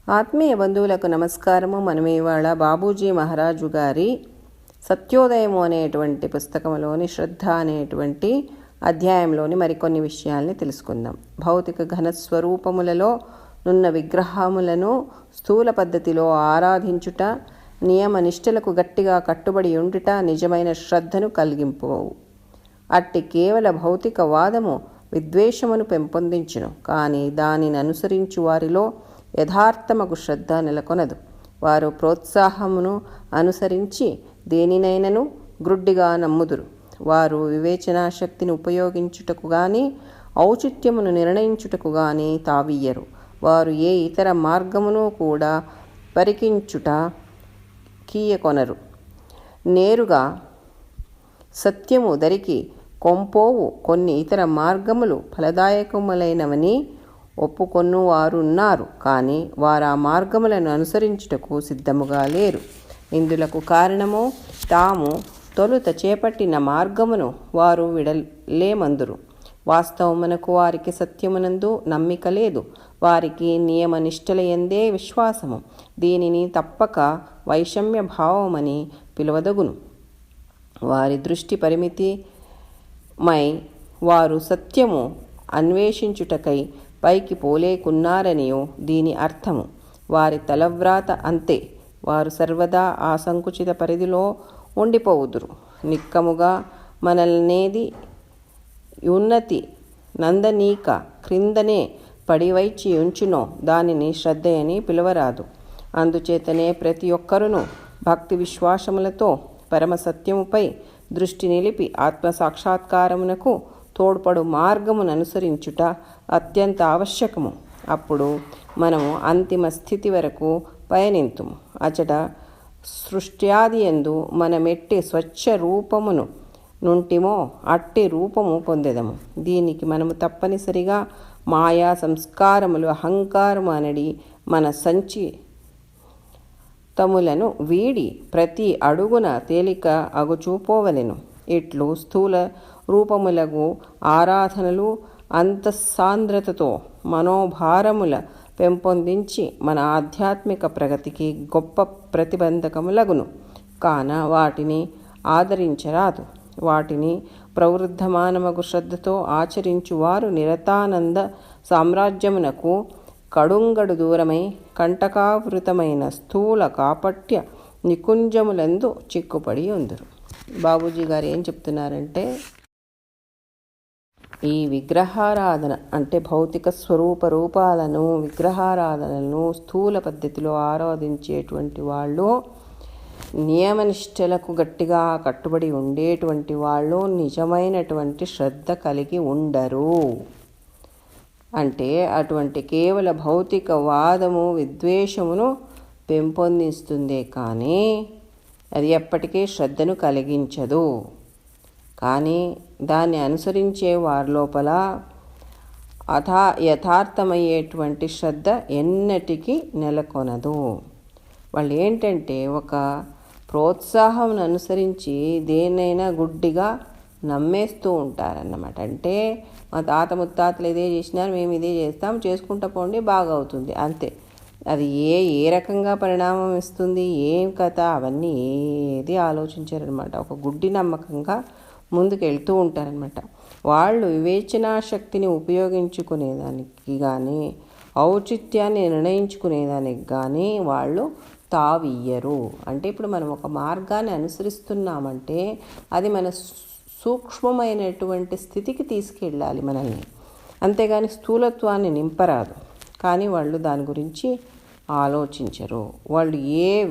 ఆత్మీయ బంధువులకు నమస్కారము. మనం ఇవాళ బాబూజీ మహారాజు గారి సత్యోదయము అనేటువంటి పుస్తకంలోని శ్రద్ధ అనేటువంటి అధ్యాయంలోని మరికొన్ని విషయాల్ని తెలుసుకుందాం. భౌతిక ఘనస్వరూపములలో నున్న విగ్రహములను స్థూల పద్ధతిలో ఆరాధించుట, నియమ నిష్టలకు గట్టిగా కట్టుబడి ఉండుట నిజమైన శ్రద్ధను కలిగింపవు. అట్టి కేవల భౌతిక వాదము విద్వేషమును పెంపొందించును, కానీ దానిని అనుసరించు వారిలో యథార్థమగు శ్రద్ధ నెలకొనదు. వారు ప్రోత్సాహమును అనుసరించి దేనినైనను గ్రుడ్డిగా నమ్ముదురు. వారు వివేచనాశక్తిని ఉపయోగించుటకు గాని ఔచిత్యమును నిర్ణయించుటకు గాని తావియ్యరు. వారు ఏ ఇతర మార్గమును కూడా పరికించుట కీయకొనరు. నేరుగా సత్యము దరికి కొంపోవు కొన్ని ఇతర మార్గములు ఫలదాయకములైనవని ఒప్పుకొను వారున్నారు, కానీ వారు ఆ మార్గములను అనుసరించుటకు సిద్ధముగా లేరు. ఇందులకు కారణము తాము తొలుత చేపట్టిన మార్గమును వారు విడలేమందురు. వాస్తవమునకు వారికి సత్యమునందు నమ్మిక లేదు. వారికి నియమ నిష్టలయందే విశ్వాసము. దీనిని తప్పక వైషమ్య భావమని పిలువదగును. వారి దృష్టి పరిమితిమై వారు సత్యము అన్వేషించుటకై పైకి పోలేకున్నారనియో దీని అర్థము. వారి తలవ్రాత అంతే. వారు సర్వదా ఆ సంకుచిత పరిధిలో ఉండిపోవుదురు. నిక్కముగా మనల్నేది ఉన్నతి నందనీక క్రిందనే పడివైచి ఉంచునో దానిని శ్రద్ధయని పిలువరాదు. అందుచేతనే ప్రతి ఒక్కరును భక్తి విశ్వాసములతో పరమసత్యముపై దృష్టి నిలిపి ఆత్మసాక్షాత్కారమునకు తోడ్పడు మార్గమును అనుసరించుట అత్యంత ఆవశ్యకము. అప్పుడు మనము అంతిమ స్థితి వరకు పయనింతుము. అచట సృష్ట్యాదియందు మనమెట్టి స్వచ్ఛ రూపమును నుంటిమో అట్టి రూపము పొందెదము. దీనికి మనము తప్పనిసరిగా మాయా సంస్కారములు, అహంకారము అనడి మన సంచి తములను వీడి ప్రతి అడుగున తేలిక అగుచూపోవలెను. ఇట్లు స్థూల రూపములకు ఆరాధనలు అంతఃసాంద్రతతో మనోభారముల పెంపొందించి మన ఆధ్యాత్మిక ప్రగతికి గొప్ప ప్రతిబంధకములగును. కాన వాటిని ఆదరించరాదు. వాటిని ప్రవృద్ధమానమగు శ్రద్ధతో ఆచరించువారు నిరతానంద సామ్రాజ్యమునకు కడుంగడు దూరమై కంటకావృతమైన స్థూల కాపట్య నికుంజములందు చిక్కుపడి ఉందరు. బాబూజీ గారు ఏం చెప్తున్నారంటే, ఈ విగ్రహారాధన అంటే భౌతిక స్వరూప రూపాలను విగ్రహారాధనలను స్థూల పద్ధతిలో ఆరాధించేటువంటి వాళ్ళు, నియమనిష్టలకు గట్టిగా కట్టుబడి ఉండేటువంటి వాళ్ళు నిజమైనటువంటి శ్రద్ధ కలిగి ఉండరు. అంటే అటువంటి కేవల భౌతిక వాదము విద్వేషమును పెంపొందిస్తుందే కానీ అది ఎప్పటికీ శ్రద్ధను కలిగించదు. కానీ దాన్ని అనుసరించే వారి లోపల యథార్థమయ్యేటువంటి శ్రద్ధ ఎన్నటికీ నెలకొనదు. వాళ్ళు ఏంటంటే ఒక ప్రోత్సాహం అనుసరించి దేన్నైనా గుడ్డిగా నమ్మేస్తూ ఉంటారన్నమాట. అంటే మా తాత ముత్తాతలు ఇదే చేసినారు, మేము ఇదే చేస్తాం, చేసుకుంటా పోండి బాగా అవుతుంది అంతే. అది ఏ రకంగా పరిణామం ఇస్తుంది, ఏం కథ, అవన్నీ ఏది ఆలోచించారనమాట. ఒక గుడ్డి నమ్మకంగా ముందుకు వెళ్తూ ఉంటారనమాట. వాళ్ళు వివేచనా శక్తిని ఉపయోగించుకునేదానికి కానీ ఔచిత్యాన్ని నిర్ణయించుకునేదానికి కానీ వాళ్ళు తావియ్యరు. అంటే ఇప్పుడు మనం ఒక మార్గాన్ని అనుసరిస్తున్నామంటే అది మన సూక్ష్మమైనటువంటి స్థితికి తీసుకెళ్ళాలి మనల్ని, అంతేగాని స్థూలత్వాన్ని నింపరాదు. కానీ వాళ్ళు దాని గురించి ఆలోచించరు. వాళ్ళు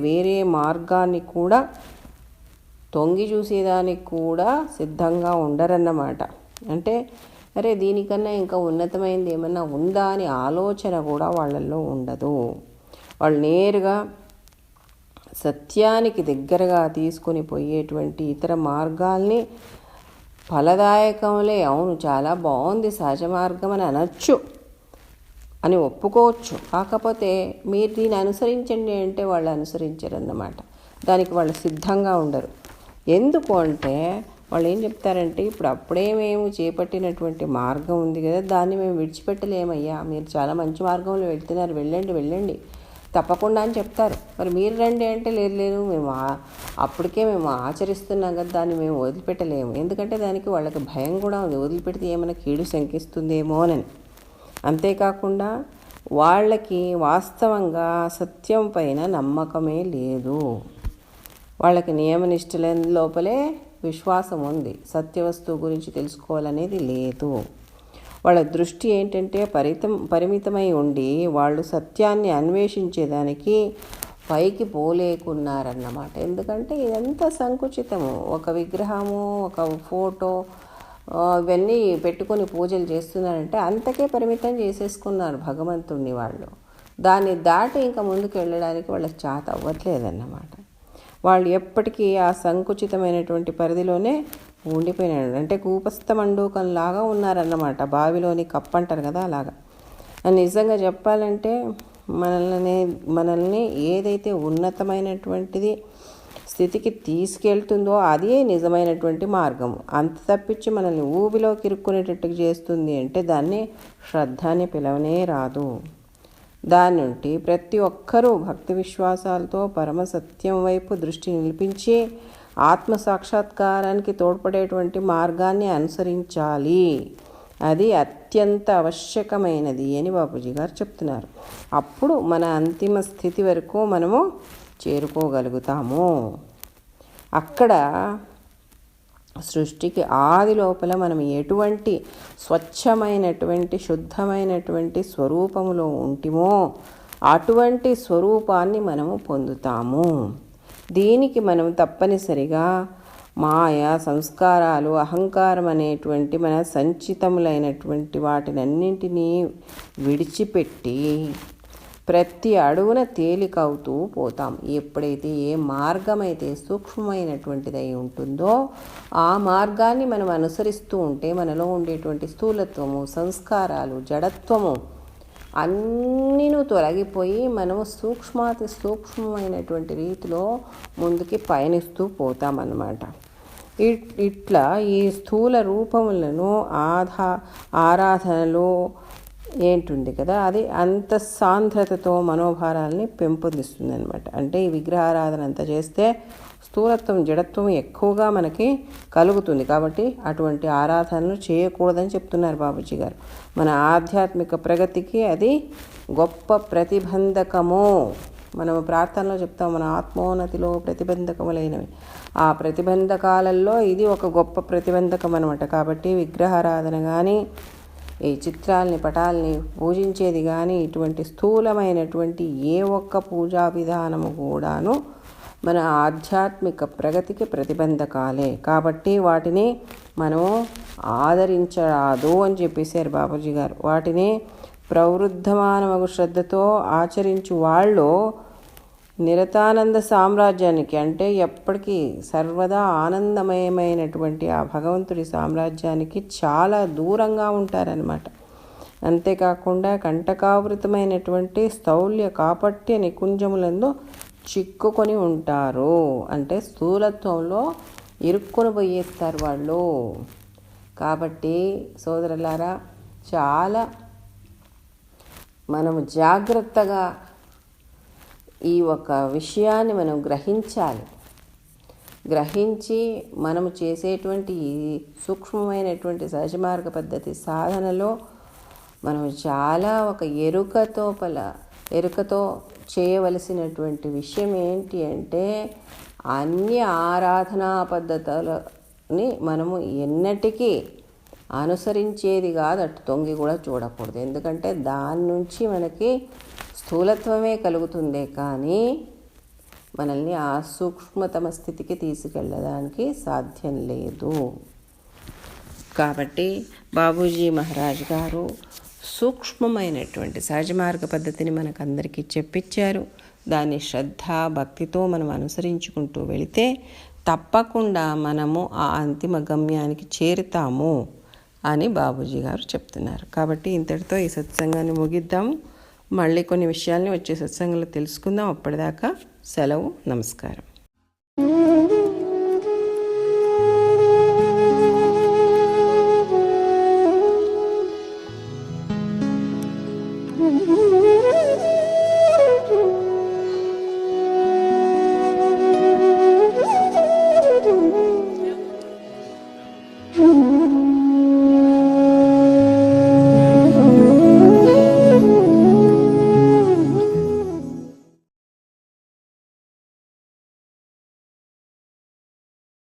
వేరే మార్గాన్ని కూడా తొంగి చూసేదానికి కూడా సిద్ధంగా ఉండరన్నమాట. అంటే అరే దీనికన్నా ఇంకా ఉన్నతమైనది ఏమన్నా ఉందా అని ఆలోచన కూడా వాళ్ళల్లో ఉండదు. వాళ్ళు నేరుగా సత్యానికి దగ్గరగా తీసుకొని పోయేటువంటి ఇతర మార్గాల్ని ఫలదాయకంలే, అవును చాలా బాగుంది సహజ మార్గం అని అనొచ్చు, అని ఒప్పుకోవచ్చు. కాకపోతే మీరు దీన్ని అనుసరించండి అంటే వాళ్ళు అనుసరించరన్నమాట. దానికి వాళ్ళు సిద్ధంగా ఉండరు. ఎందుకు అంటే వాళ్ళు ఏం చెప్తారంటే, ఇప్పుడు అప్పుడే మేము చేపట్టినటువంటి మార్గం ఉంది కదా, దాన్ని మేము విడిచిపెట్టలేమయ్యా, మీరు చాలా మంచి మార్గంలో వెళ్తున్నారు, వెళ్ళండి తప్పకుండా అని చెప్తారు. మరి మీరు రండి అంటే లేదు లేదు మేము అప్పటికే మేము ఆచరిస్తున్నాం కదా, దాన్ని మేము వదిలిపెట్టలేము. ఎందుకంటే దానికి వాళ్ళకి భయం కూడా ఉంది, వదిలిపెడితే ఏమైనా కీడు శంకిస్తుందేమోనని. అంతేకాకుండా వాళ్ళకి వాస్తవంగా సత్యం పైన నమ్మకమే లేదు. వాళ్ళకి నియమనిష్టల లోపలే విశ్వాసం ఉంది, సత్యవస్తువు గురించి తెలుసుకోవాలనేది లేదు. వాళ్ళ దృష్టి ఏంటంటే పరిమితమై ఉండి వాళ్ళు సత్యాన్ని అన్వేషించేదానికి పైకి పోలేకున్నారన్నమాట. ఎందుకంటే ఇదంతా సంకుచితము. ఒక విగ్రహము, ఒక ఫోటో ఇవన్నీ పెట్టుకొని పూజలు చేస్తున్నారంటే అంతకే పరిమితం చేసేసుకున్నారు భగవంతుణ్ణి వాళ్ళు. దాన్ని దాటి ఇంకా ముందుకు వెళ్ళడానికి వాళ్ళకి చేత అవ్వట్లేదన్నమాట. వాళ్ళు ఎప్పటికీ ఆ సంకుచితమైనటువంటి పరిధిలోనే ఉండిపోయినాడు. అంటే కూపస్థ మండూకంలాగా ఉన్నారన్నమాట, బావిలోని కప్ప అంటారు కదా అలాగా. నిజంగా చెప్పాలంటే మనల్ని ఏదైతే ఉన్నతమైనటువంటిది స్థితికి తీసుకెళ్తుందో అదే నిజమైనటువంటి మార్గం. అంత తప్పించి మనల్ని ఊబిలోకి ఇరుక్కునేటట్టుగా చేస్తుంది అంటే దాన్ని శ్రద్ధ అని పిలవనే రాదు. దాని నుండి ప్రతి ఒక్కరూ భక్తి విశ్వాసాలతో పరమసత్యం వైపు దృష్టి నిలిపించి ఆత్మ సాక్షాత్కారానికి తోడ్పడేటువంటి మార్గాన్ని అనుసరించాలి. అది అత్యంత ఆవశ్యకమైనది అని బాపూజీ గారు చెప్తున్నారు. అప్పుడు మన అంతిమ స్థితి వరకు మనము చేరుకోగలుగుతాము. అక్కడ సృష్టికి ఆది లోపల మనం ఎటువంటి స్వచ్ఛమైనటువంటి శుద్ధమైనటువంటి స్వరూపములో ఉంటిమో అటువంటి స్వరూపాన్ని మనము పొందుతాము. దీనికి మనం తప్పనిసరిగా మాయ, సంస్కారాలు, అహంకారం అనేటువంటి మన సంచితములైనటువంటి వాటినన్నింటినీ విడిచిపెట్టి ప్రతి అడుగున తేలికవుతూ పోతాం. ఎప్పుడైతే ఏ మార్గం అయితే సూక్ష్మమైనటువంటిదై ఉంటుందో ఆ మార్గాన్ని మనం అనుసరిస్తూ ఉంటే మనలో ఉండేటువంటి స్థూలత్వము, సంస్కారాలు, జడత్వము అన్నీను తొలగిపోయి మనము సూక్ష్మాతి సూక్ష్మమైనటువంటి రీతిలో ముందుకి పయనిస్తూ పోతామన్నమాట. ఇట్లా ఈ స్థూల రూపములను ఆరాధనలో ఏంటుంది కదా, అది అంత సాంద్రతతో మనోభారాలని పెంపొందిస్తుంది అనమాట. అంటే ఈ విగ్రహారాధన అంతా చేస్తే స్థూలత్వం, జడత్వం ఎక్కువగా మనకి కలుగుతుంది. కాబట్టి అటువంటి ఆరాధనలు చేయకూడదని చెప్తున్నారు బాబూజీ గారు. మన ఆధ్యాత్మిక ప్రగతికి అది గొప్ప ప్రతిబంధకము. మనము ప్రార్థనలో చెప్తాం, మన ఆత్మోన్నతిలో ప్రతిబంధకములైనవి. ఆ ప్రతిబంధకాలలో ఇది ఒక గొప్ప ప్రతిబంధకం అనమాట. కాబట్టి విగ్రహారాధన కానీ, ఈ చిత్రాలని, పటాలని పూజించేది కానీ, ఇటువంటి స్థూలమైనటువంటి ఏ ఒక్క పూజా విధానము కూడాను మన ఆధ్యాత్మిక ప్రగతికి ప్రతిబంధకాలే. కాబట్టి వాటిని మనము ఆదరించరాదు అని చెప్పేశారు బాబూజీ గారు. వాటిని ప్రవృద్ధమానమగు శ్రద్ధతో ఆచరించు వాళ్ళు నిరతానంద సామ్రాజ్యానికి, అంటే ఎప్పటికీ సర్వదా ఆనందమయమైనటువంటి ఆ భగవంతుడి సామ్రాజ్యానికి చాలా దూరంగా ఉంటారనమాట. అంతేకాకుండా కంటకావృతమైనటువంటి స్థౌల్య కాపట్య నికుంజములందు చిక్కుకొని ఉంటారు. అంటే స్థూలత్వంలో ఇరుక్కొని పోయేస్తారు వాళ్ళు. కాబట్టి సోదరులారా, చాలా మనము జాగ్రత్తగా ఈ ఒక విషయాన్ని మనం గ్రహించి మనము చేసేటువంటి సూక్ష్మమైనటువంటి సహజ మార్గ పద్ధతి సాధనలో మనం చాలా ఒక ఎరుకతో చేయవలసినటువంటి విషయం ఏంటి అంటే, అన్ని ఆరాధనా పద్ధతులని మనము ఎన్నటికీ అనుసరించేది కాదు, అటు తొంగి కూడా చూడకూడదు. ఎందుకంటే దాని నుంచి మనకి స్థూలత్వమే కలుగుతుందే కానీ మనల్ని ఆ సూక్ష్మతమ స్థితికి తీసుకెళ్ళడానికి సాధ్యం లేదు. కాబట్టి బాబూజీ మహారాజ్ గారు సూక్ష్మమైనటువంటి సహజ మార్గ పద్ధతిని మనకందరికీ చెప్పించారు. దాన్ని శ్రద్ధ, భక్తితో మనం అనుసరించుకుంటూ వెళితే తప్పకుండా మనము ఆ అంతిమ గమ్యానికి చేరుతాము అని బాబూజీ గారు చెప్తున్నారు. కాబట్టి ఇంతటితో ఈ సత్సంగాన్ని ముగిద్దాము. మళ్ళీ కొన్ని విషయాల్ని వచ్చే సత్సంగంలో తెలుసుకుందాం. అప్పటిదాకా సెలవు. నమస్కారం.